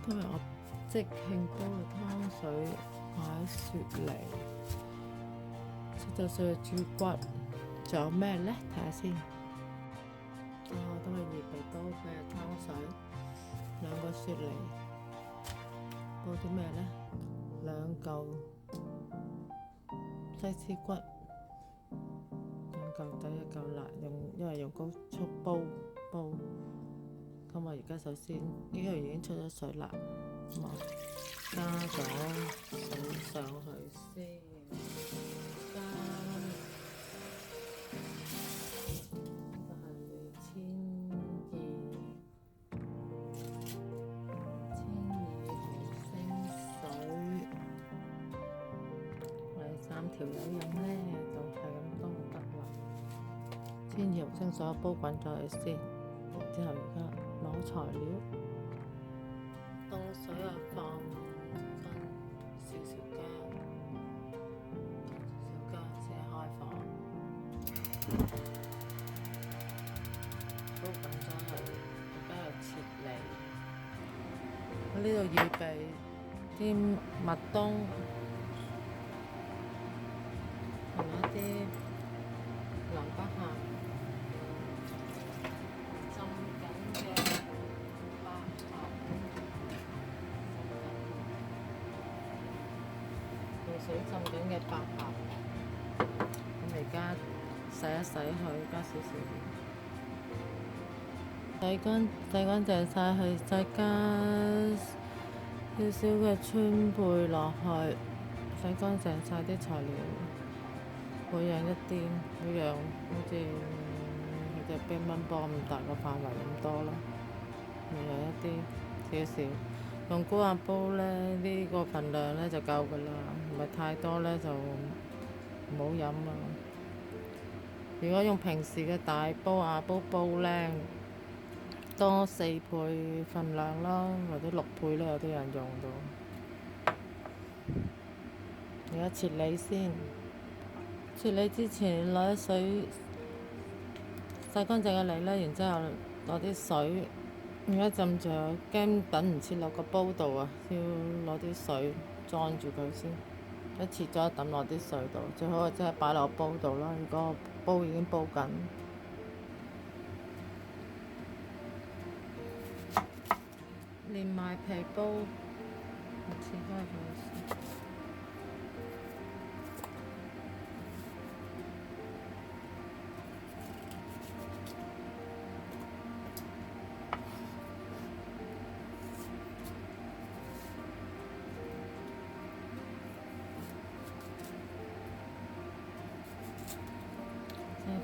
今日我即興煲嘅湯水，買雪梨、切咗碎嘅豬骨，仲有咩呢？睇下先。我今日預備煲嘅湯水，兩個雪梨，煲啲咩呢？兩嚿西施骨，兩嚿底一嚿辣，因為用高速煲。咁我而家首先呢個已經出咗水啦，咁我加咗水上去先，加呢個係1200毫升水，我哋3條友飲呢，就係咁多就得啦。1200毫升水煲滾咗佢先，然之後而家攞材料，凍水啊放少少薑，先開火，煲滾咗佢，而家又切梨。我呢度預備啲麥冬同埋一啲南北蝦。水浸緊嘅百合，咁而家洗一洗佢，加少少鹽，洗乾淨晒佢，再加少少嘅川貝落去，洗乾淨晒啲材料，每樣一啲，每樣好似佢隻乒乓波咁大個範圍咁多啦，每樣一啲少少。用高壓煲呢，呢個份量呢就夠噶啦，唔係太多呢就唔好飲啦。如果用平時嘅大煲瓦煲煲呢，多4倍份量啦，或者6倍呢，有啲人用到。而家切梨先，切梨之前攞啲水洗乾淨嘅梨呢，然之後攞啲水。而家浸住，驚等唔切落個煲度啊！要攞啲水裝住佢先。一切咗抌落啲水度，最好即係擺落煲度啦。如果煲已經煲緊，連埋皮煲，切開佢先。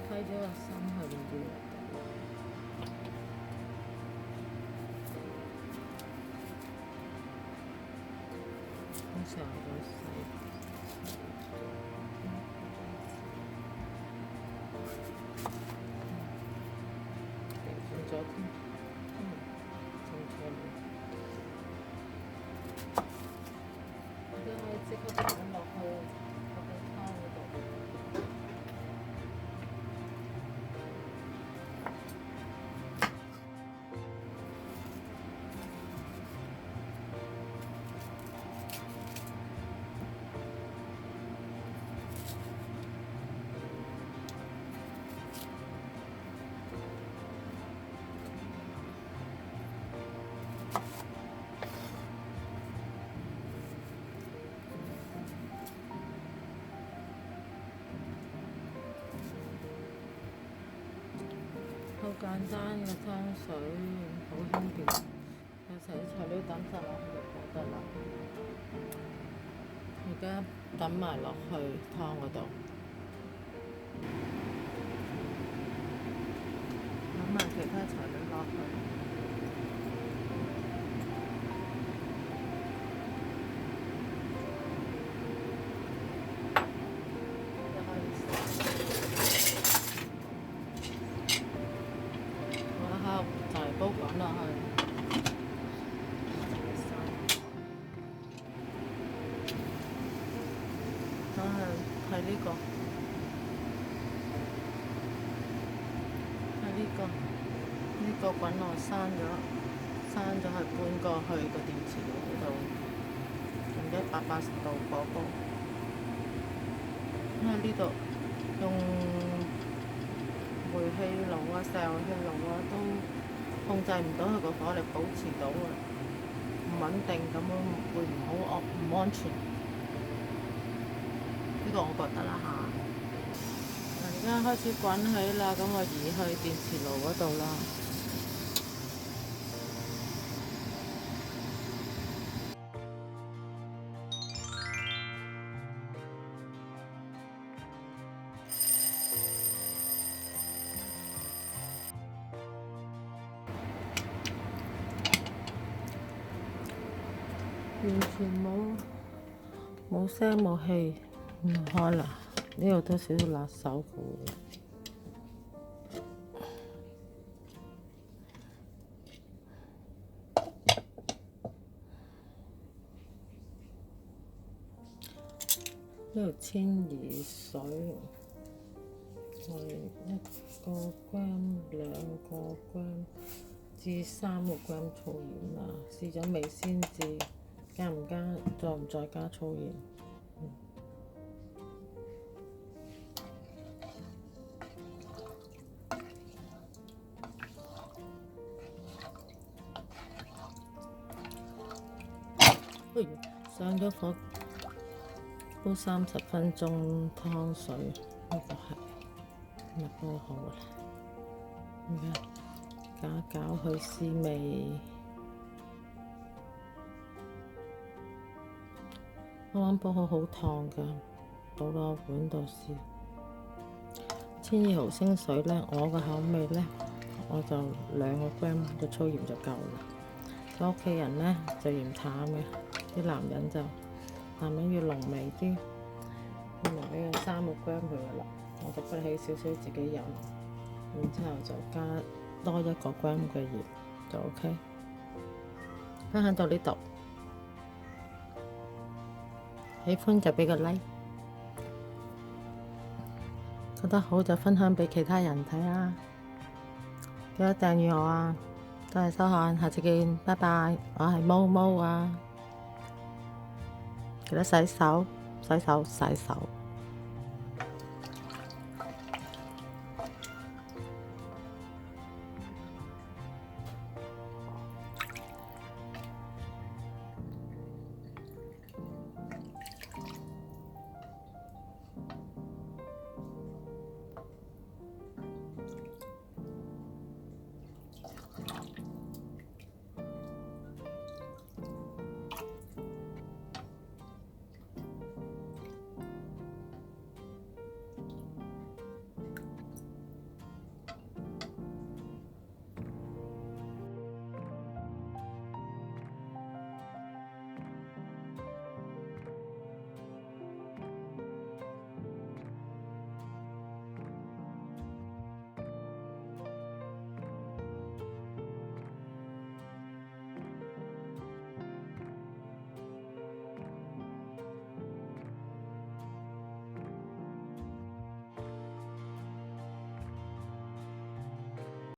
批咗個心去邊啲？通常都細，變咗添，清楚啲。我哋可以即刻擺落去個煲湯嗰度。好簡單嘅湯水，好輕便，有齊啲材料抌晒落去就好得啦。而家抌埋落去湯嗰度，抌埋其他材料落去。煲滾落去，睇呢個，呢個滾落生咗山就係搬過去個電磁爐嗰度，用180度火煲，因為呢度用煤氣爐啊、石油氣爐啊都控制唔到佢個火力保持到啊，唔穩定咁樣會唔安全。呢個我覺得啦嚇。而家開始滾起啦，咁我移去電磁爐嗰度啦。完全冇聲冇氣，唔開啦。呢度都少少辣手嘅。呢度千二水係1個 gram、2個 gram 至3個 gram 粗鹽啦，試咗味先至加唔加，再唔再加粗鹽。上咗火煲30分鐘湯水，呢個係咪煲好啦？而家攪去試味。啱啱煲好燙㗎，倒落碗度試。1200毫升水呢，我個口味呢，我就2個 gram 嘅粗鹽就夠啦。我屋企人呢就嫌淡嘅，啲男人要濃味啲，要埋呢個3個 gram 佢噶啦，我就不起少少自己飲，然之後就加多1個 gram 嘅鹽就 OK。分享到呢度，喜歡就俾個 like， 覺得好就分享俾其他人睇啊！記得訂閱我啊！多謝收看，下次見，拜拜。我係毛毛啊，記得洗手。